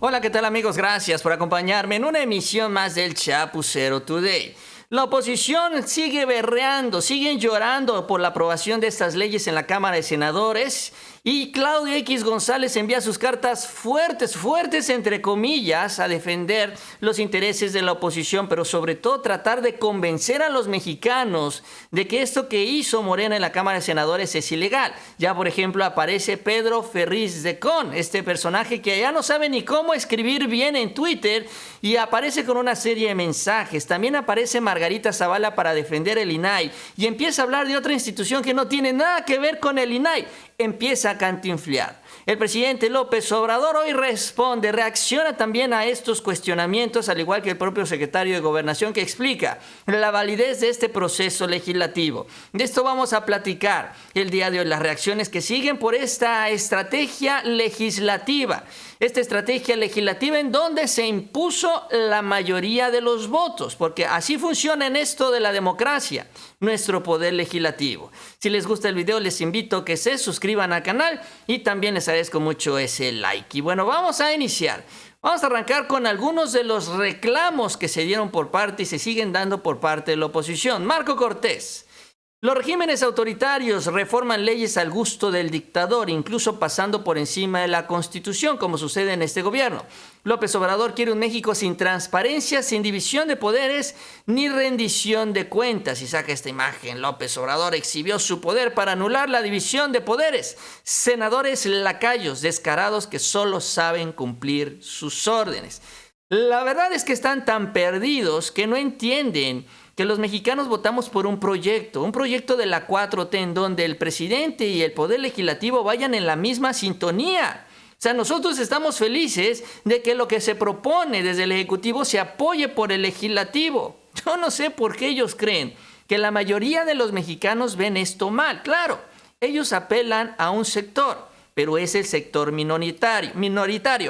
Hola, ¿qué tal amigos? Gracias por acompañarme en una emisión más del Chapucero Today. La oposición sigue berreando, siguen llorando por la aprobación de estas leyes en la Cámara de Senadores y Claudio X González envía sus cartas fuertes entre comillas, a defender los intereses de la oposición, pero sobre todo tratar de convencer a los mexicanos de que esto que hizo Morena en la Cámara de Senadores es ilegal. Ya, por ejemplo, aparece Pedro Ferriz de Con, este personaje que ya no sabe ni cómo escribir bien en Twitter y aparece con una serie de mensajes. También aparece Margarita Zavala para defender el INAI y empieza a hablar de otra institución que no tiene nada que ver con el INAI. Empieza a cantinflear. El presidente López Obrador hoy responde, reacciona también a estos cuestionamientos, al igual que el propio secretario de Gobernación, que explica la validez de este proceso legislativo. De esto vamos a platicar el día de hoy, las reacciones que siguen por esta estrategia legislativa. Esta estrategia legislativa en donde se impuso la mayoría de los votos, porque así funciona en esto de la democracia, nuestro poder legislativo. Si les gusta el video, les invito a que se suscriban al canal y también les agradezco mucho ese like. Y bueno, vamos a iniciar. Vamos a arrancar con algunos de los reclamos que se dieron por parte y se siguen dando por parte de la oposición. Marco Cortés. Los regímenes autoritarios reforman leyes al gusto del dictador, incluso pasando por encima de la Constitución, como sucede en este gobierno. López Obrador quiere un México sin transparencia, sin división de poderes, ni rendición de cuentas. Y saca esta imagen. López Obrador exhibió su poder para anular la división de poderes. Senadores lacayos, descarados que solo saben cumplir sus órdenes. La verdad es que están tan perdidos que no entienden que los mexicanos votamos por un proyecto de la 4T en donde el presidente y el poder legislativo vayan en la misma sintonía. O sea, nosotros estamos felices de que lo que se propone desde el Ejecutivo se apoye por el Legislativo. Yo no sé por qué ellos creen que la mayoría de los mexicanos ven esto mal. Claro, ellos apelan a un sector, pero es el sector minoritario.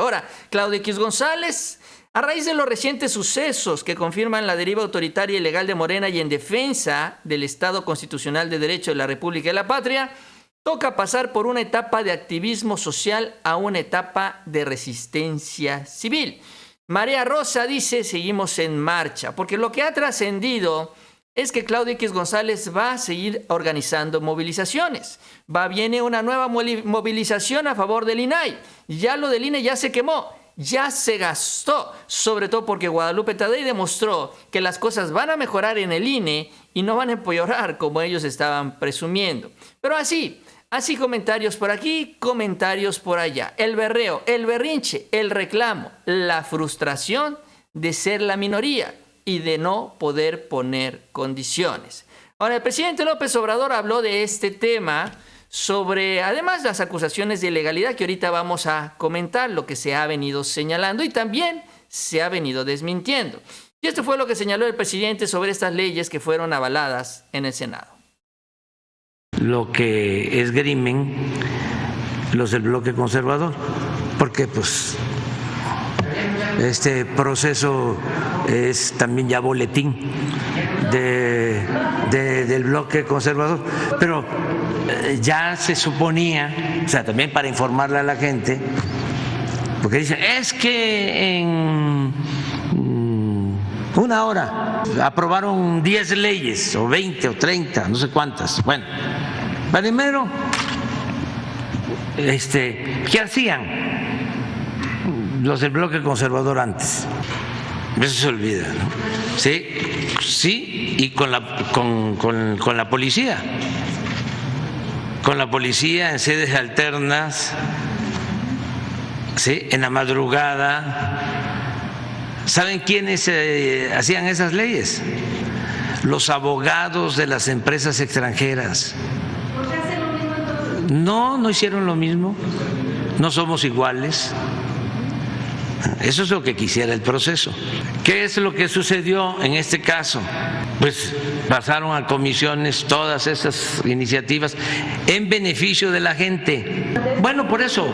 Ahora, Claudio X González, a raíz de los recientes sucesos que confirman la deriva autoritaria y ilegal de Morena y en defensa del Estado constitucional de Derecho de la República y la Patria, toca pasar por una etapa de activismo social a una etapa de resistencia civil. María Rosa dice, seguimos en marcha, porque lo que ha trascendido es que Claudio X González va a seguir organizando movilizaciones. Viene una nueva movilización a favor del INAI. Ya lo del INE ya se quemó. Ya se gastó, sobre todo porque Guadalupe Tadei demostró que las cosas van a mejorar en el INE y no van a empeorar como ellos estaban presumiendo. Pero así comentarios por aquí, comentarios por allá. El berreo, el berrinche, el reclamo, la frustración de ser la minoría y de no poder poner condiciones. Ahora, el presidente López Obrador habló de este tema sobre, además, las acusaciones de ilegalidad que ahorita vamos a comentar, lo que se ha venido señalando y también se ha venido desmintiendo. Y esto fue lo que señaló el presidente sobre estas leyes que fueron avaladas en el Senado. Lo que esgrimen los del bloque conservador, porque pues este proceso es también ya boletín del bloque conservador, pero ya se suponía, o sea, también para informarle a la gente, porque dicen, es que en una hora aprobaron 10 leyes, o 20 o 30, no sé cuántas. Bueno, primero, ¿qué hacían los del bloque conservador antes? Eso se olvida, ¿no? Sí, y con la policía. Con la policía en sedes alternas, ¿sí? En la madrugada. ¿Saben quiénes hacían esas leyes? Los abogados de las empresas extranjeras. ¿Por qué hacen lo mismo entonces? No hicieron lo mismo. No somos iguales. Eso es lo que quisiera el proceso. ¿Qué es lo que sucedió en este caso? Pues pasaron a comisiones todas esas iniciativas en beneficio de la gente. Bueno, por eso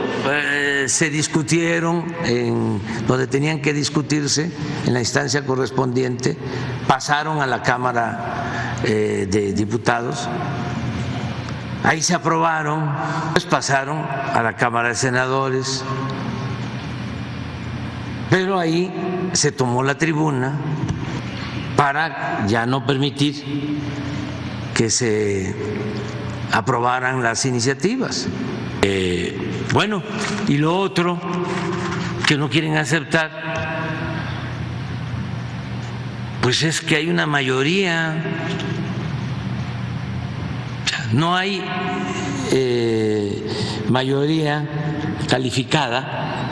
se discutieron en donde tenían que discutirse, en la instancia correspondiente, pasaron a la Cámara de Diputados. Ahí se aprobaron, pues pasaron a la Cámara de Senadores. Pero ahí se tomó la tribuna para ya no permitir que se aprobaran las iniciativas. Bueno, y lo otro que no quieren aceptar, pues es que hay una mayoría, no hay mayoría calificada,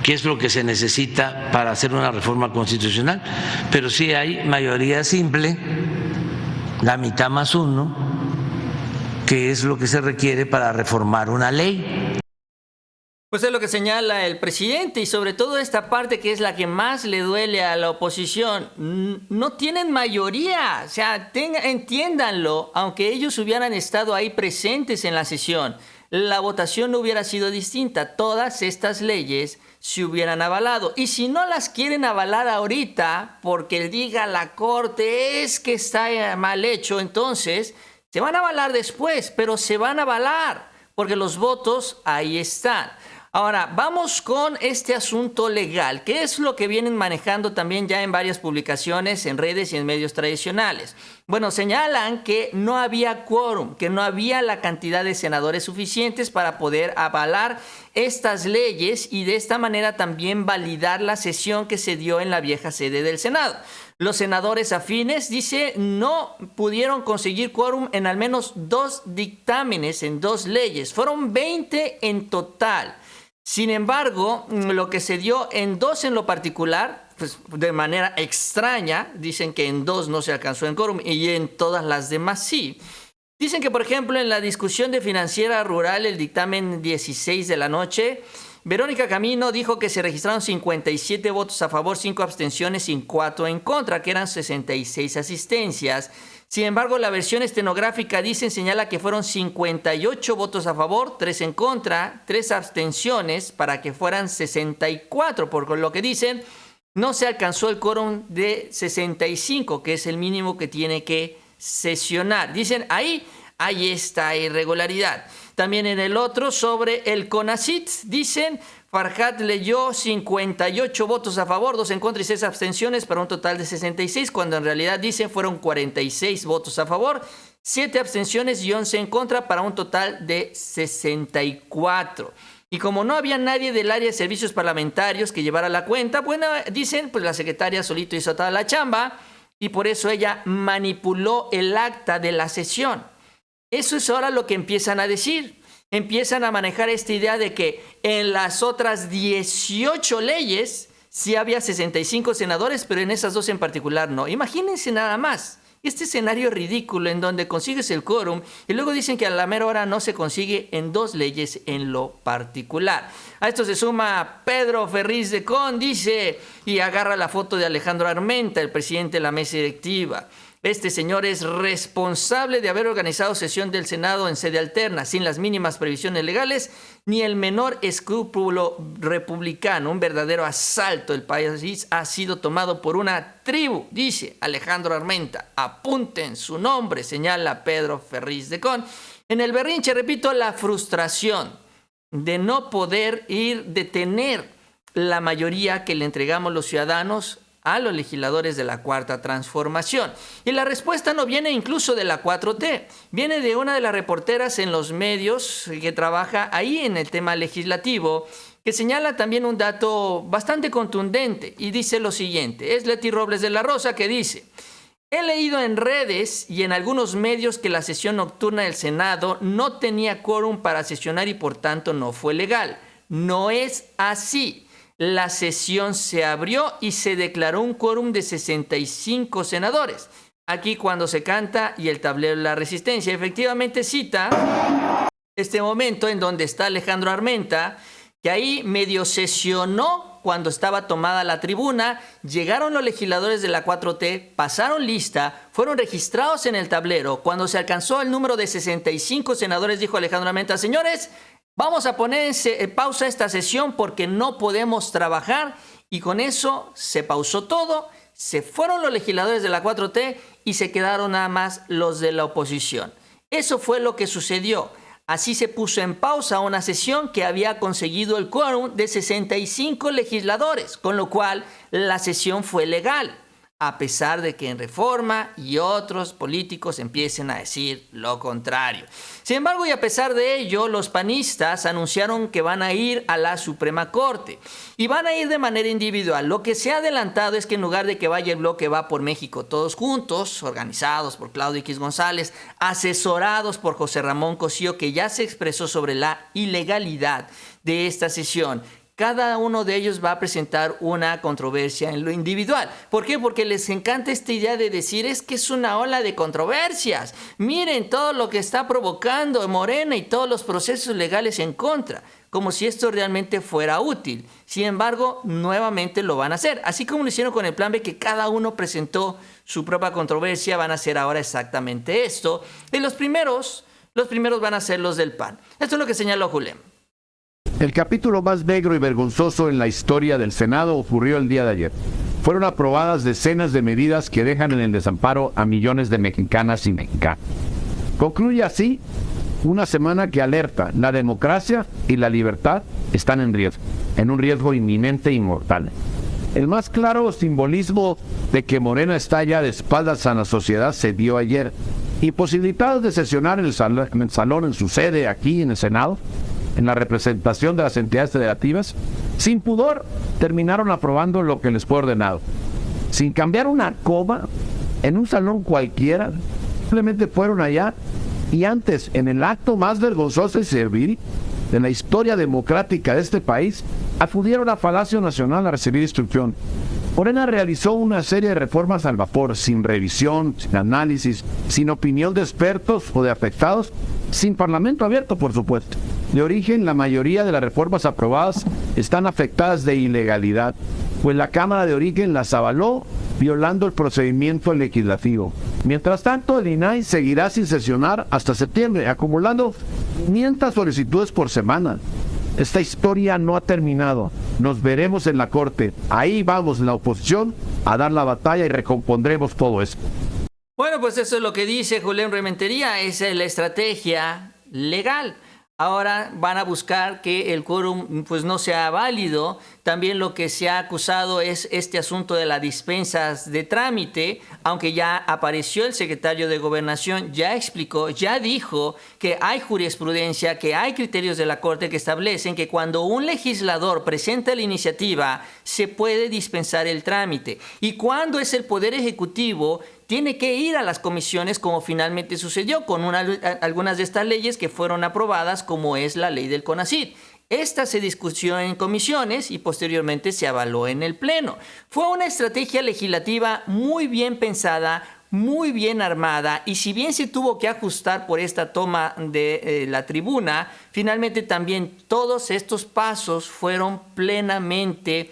que es lo que se necesita para hacer una reforma constitucional, pero sí hay mayoría simple, la mitad más uno, que es lo que se requiere para reformar una ley. Pues es lo que señala el presidente, y sobre todo esta parte que es la que más le duele a la oposición. No tienen mayoría, o sea, entiéndanlo, aunque ellos hubieran estado ahí presentes en la sesión, la votación no hubiera sido distinta. Todas estas leyes se hubieran avalado. Y si no las quieren avalar ahorita, porque diga la Corte es que está mal hecho, entonces se van a avalar después, pero se van a avalar, porque los votos ahí están. Ahora, vamos con este asunto legal, que es lo que vienen manejando también ya en varias publicaciones, en redes y en medios tradicionales. Bueno, señalan que no había quórum, que no había la cantidad de senadores suficientes para poder avalar estas leyes y de esta manera también validar la sesión que se dio en la vieja sede del Senado. Los senadores afines, dice, no pudieron conseguir quórum en al menos 2 dictámenes, en 2 leyes. Fueron 20 en total. Sin embargo, lo que se dio en 2 en lo particular, pues de manera extraña, dicen que en 2 no se alcanzó en quórum y en todas las demás sí. Dicen que, por ejemplo, en la discusión de financiera rural, el dictamen 16 de la noche, Verónica Camino dijo que se registraron 57 votos a favor, 5 abstenciones y 4 en contra, que eran 66 asistencias. Sin embargo, la versión estenográfica señala que fueron 58 votos a favor, 3 en contra, 3 abstenciones para que fueran 64. Por lo que dicen, no se alcanzó el quórum de 65, que es el mínimo que tiene que sesionar. Dicen, ahí hay esta irregularidad. También en el otro, sobre el CONACYT, dicen, Farhat leyó 58 votos a favor, 2 en contra y 6 abstenciones para un total de 66, cuando en realidad dicen fueron 46 votos a favor, 7 abstenciones y 11 en contra para un total de 64. Y como no había nadie del área de servicios parlamentarios que llevara la cuenta, bueno, dicen, pues la secretaria solito hizo toda la chamba y por eso ella manipuló el acta de la sesión. Eso es ahora lo que empiezan a decir. Empiezan a manejar esta idea de que en las otras 18 leyes sí había 65 senadores, pero en esas 2 en particular no. Imagínense nada más este escenario ridículo en donde consigues el quórum y luego dicen que a la mera hora no se consigue en 2 leyes en lo particular. A esto se suma Pedro Ferriz de Con, dice, y agarra la foto de Alejandro Armenta, el presidente de la mesa directiva. Este señor es responsable de haber organizado sesión del Senado en sede alterna, sin las mínimas previsiones legales, ni el menor escrúpulo republicano. Un verdadero asalto. El país ha sido tomado por una tribu, dice Alejandro Armenta. Apunten su nombre, señala Pedro Ferriz de Con. En el berrinche, repito, la frustración de no poder detener la mayoría que le entregamos los ciudadanos a los legisladores de la Cuarta Transformación. Y la respuesta no viene incluso de la 4T, viene de una de las reporteras en los medios que trabaja ahí en el tema legislativo, que señala también un dato bastante contundente y dice lo siguiente. Es Leti Robles de la Rosa que dice: he leído en redes y en algunos medios que la sesión nocturna del Senado no tenía quórum para sesionar y por tanto no fue legal. No es así. La sesión se abrió y se declaró un quórum de 65 senadores. Aquí cuando se canta y el tablero de la resistencia, efectivamente cita este momento en donde está Alejandro Armenta, que ahí medio sesionó cuando estaba tomada la tribuna, llegaron los legisladores de la 4T, pasaron lista, fueron registrados en el tablero. Cuando se alcanzó el número de 65 senadores, dijo Alejandro Armenta: señores, vamos a poner en pausa esta sesión porque no podemos trabajar, y con eso se pausó todo, se fueron los legisladores de la 4T y se quedaron nada más los de la oposición. Eso fue lo que sucedió. Así se puso en pausa una sesión que había conseguido el quórum de 65 legisladores, con lo cual la sesión fue legal, a pesar de que en Reforma y otros políticos empiecen a decir lo contrario. Sin embargo, y a pesar de ello, los panistas anunciaron que van a ir a la Suprema Corte y van a ir de manera individual. Lo que se ha adelantado es que en lugar de que vaya el bloque Va por México Todos Juntos, organizados por Claudio X González, asesorados por José Ramón Cosío, que ya se expresó sobre la ilegalidad de esta sesión, cada uno de ellos va a presentar una controversia en lo individual. ¿Por qué? Porque les encanta esta idea de decir, es que es una ola de controversias. Miren todo lo que está provocando Morena y todos los procesos legales en contra, como si esto realmente fuera útil. Sin embargo, nuevamente lo van a hacer. Así como lo hicieron con el Plan B, que cada uno presentó su propia controversia, van a hacer ahora exactamente esto. Y los primeros van a ser los del PAN. Esto es lo que señaló Julen. El capítulo más negro y vergonzoso en la historia del Senado ocurrió el día de ayer. Fueron aprobadas decenas de medidas que dejan en el desamparo a millones de mexicanas y mexicanos. Concluye así una semana que alerta: la democracia y la libertad están en riesgo, en un riesgo inminente e inmortal. El más claro simbolismo de que Morena está ya de espaldas a la sociedad se dio ayer. Imposibilitados de sesionar en el salón, en su sede aquí en el Senado, en la representación de las entidades federativas, sin pudor terminaron aprobando lo que les fue ordenado. Sin cambiar una coma, en un salón cualquiera, simplemente fueron allá y antes, en el acto más vergonzoso y servil de la historia democrática de este país, acudieron a Palacio Nacional a recibir instrucción. Morena realizó una serie de reformas al vapor, sin revisión, sin análisis, sin opinión de expertos o de afectados, sin parlamento abierto, por supuesto. De origen, la mayoría de las reformas aprobadas están afectadas de ilegalidad, pues la Cámara de Origen las avaló violando el procedimiento legislativo. Mientras tanto, el INAI seguirá sin sesionar hasta septiembre, acumulando 500 solicitudes por semana. Esta historia no ha terminado. Nos veremos en la Corte. Ahí vamos, la oposición, a dar la batalla y recompondremos todo esto. Bueno, pues eso es lo que dice Julen Rementería, esa es la estrategia legal. Ahora van a buscar que el quórum pues no sea válido. También lo que se ha acusado es este asunto de las dispensas de trámite, aunque ya apareció el secretario de Gobernación, ya explicó, ya dijo que hay jurisprudencia, que hay criterios de la Corte que establecen que cuando un legislador presenta la iniciativa se puede dispensar el trámite. Y cuando es el Poder Ejecutivo, tiene que ir a las comisiones, como finalmente sucedió con algunas de estas leyes que fueron aprobadas, como es la ley del CONACYT. Esta se discutió en comisiones y posteriormente se avaló en el Pleno. Fue una estrategia legislativa muy bien pensada, muy bien armada, y si bien se tuvo que ajustar por esta toma de la tribuna, finalmente también todos estos pasos fueron plenamente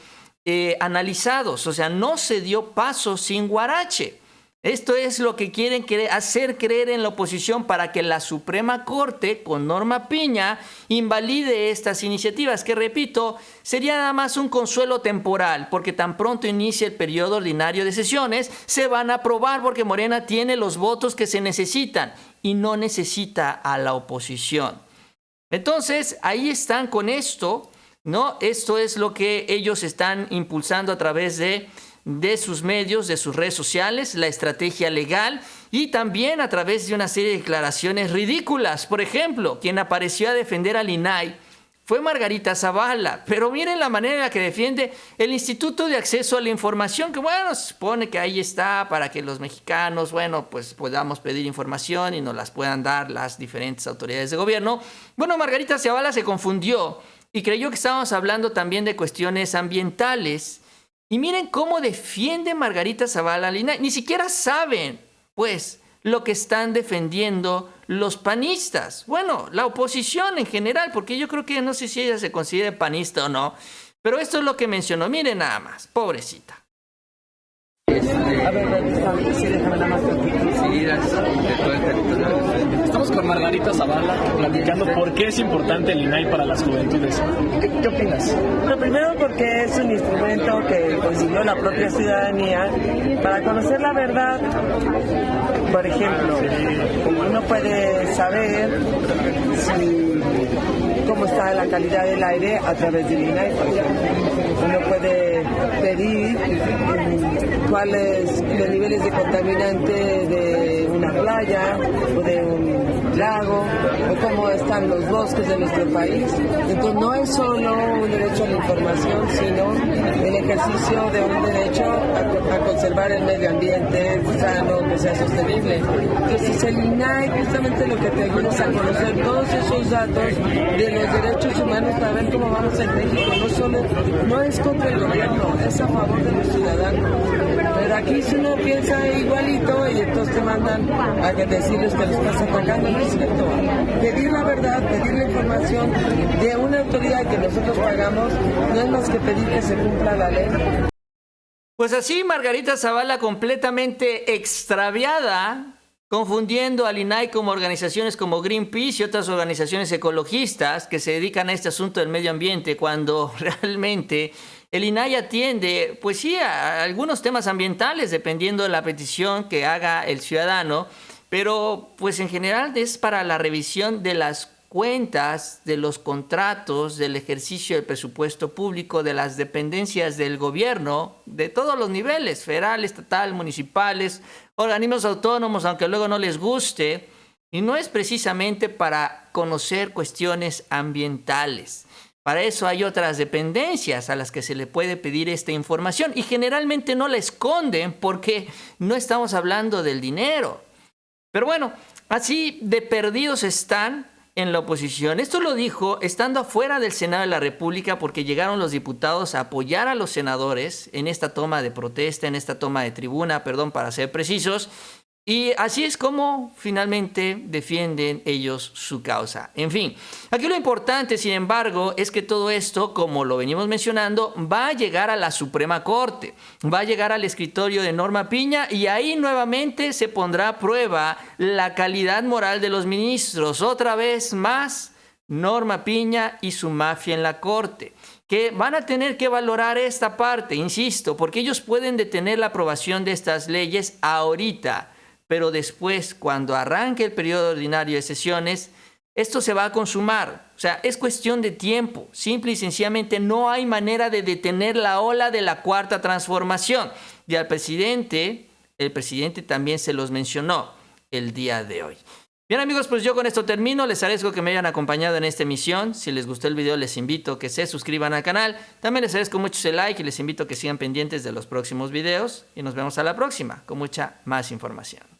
analizados. O sea, no se dio paso sin guarache. Esto es lo que quieren hacer creer en la oposición para que la Suprema Corte, con Norma Piña, invalide estas iniciativas, que repito, sería nada más un consuelo temporal, porque tan pronto inicie el periodo ordinario de sesiones, se van a aprobar porque Morena tiene los votos que se necesitan y no necesita a la oposición. Entonces, ahí están con esto, ¿no? Esto es lo que ellos están impulsando a través de sus medios, de sus redes sociales, la estrategia legal, y también a través de una serie de declaraciones ridículas. Por ejemplo, quien apareció a defender al INAI fue Margarita Zavala, pero miren la manera en la que defiende el Instituto de Acceso a la Información, que bueno, se supone que ahí está para que los mexicanos, bueno, pues podamos pedir información y nos las puedan dar las diferentes autoridades de gobierno. Bueno, Margarita Zavala se confundió y creyó que estábamos hablando también de cuestiones ambientales. Y miren cómo defiende Margarita Zavala al INAI. Ni siquiera saben, pues, lo que están defendiendo los panistas. Bueno, la oposición en general, porque yo creo que no sé si ella se considera panista o no, pero esto es lo que mencionó. Miren nada más, pobrecita. A ver, déjame nada más de todo el territorio. Estamos con Margarita Zavala platicando por qué es importante el INAI para las juventudes. ¿Qué opinas? Lo primero porque es un instrumento que consiguió la propia ciudadanía para conocer la verdad. Por ejemplo, uno puede saber cómo está la calidad del aire a través del INAI, por ejemplo. Uno puede pedir cuáles los niveles de contaminante de una playa o de un lago, o cómo están los bosques de nuestro país. Entonces no es solo un derecho a la información, sino el ejercicio de un derecho a conservar el medio ambiente sano, que sea sostenible. Entonces el INAI justamente lo que te ayuda es a conocer todos esos datos de los derechos humanos para ver cómo vamos en México. No es contra el gobierno, es a favor de los ciudadanos. Pero aquí si uno piensa igualito y entonces te mandan a que decirles que los estás atacando, no es cierto. Pedir la verdad, pedir la información de una autoridad que nosotros pagamos, no es más que pedir que se cumpla la ley. Pues así Margarita Zavala completamente extraviada, confundiendo al INAI como organizaciones como Greenpeace y otras organizaciones ecologistas que se dedican a este asunto del medio ambiente, cuando realmente el INAI atiende, pues sí, a algunos temas ambientales, dependiendo de la petición que haga el ciudadano, pero pues en general es para la revisión de las cuentas, de los contratos, del ejercicio del presupuesto público, de las dependencias del gobierno, de todos los niveles, federal, estatal, municipales, organismos autónomos, aunque luego no les guste, y no es precisamente para conocer cuestiones ambientales. Para eso hay otras dependencias a las que se le puede pedir esta información y generalmente no la esconden porque no estamos hablando del dinero. Pero bueno, así de perdidos están en la oposición. Esto lo dijo estando afuera del Senado de la República porque llegaron los diputados a apoyar a los senadores en esta toma de protesta, en esta toma de tribuna, para ser precisos. Y así es como finalmente defienden ellos su causa. En fin, aquí lo importante, sin embargo, es que todo esto, como lo venimos mencionando, va a llegar a la Suprema Corte, va a llegar al escritorio de Norma Piña y ahí nuevamente se pondrá a prueba la calidad moral de los ministros. Otra vez más, Norma Piña y su mafia en la Corte, que van a tener que valorar esta parte, insisto, porque ellos pueden detener la aprobación de estas leyes ahorita, pero después, cuando arranque el periodo ordinario de sesiones, esto se va a consumar. O sea, es cuestión de tiempo. Simple y sencillamente no hay manera de detener la ola de la cuarta transformación. Y al presidente, el presidente también se los mencionó el día de hoy. Bien amigos, pues yo con esto termino. Les agradezco que me hayan acompañado en esta emisión. Si les gustó el video, les invito a que se suscriban al canal. También les agradezco mucho ese like y les invito a que sigan pendientes de los próximos videos. Y nos vemos a la próxima con mucha más información.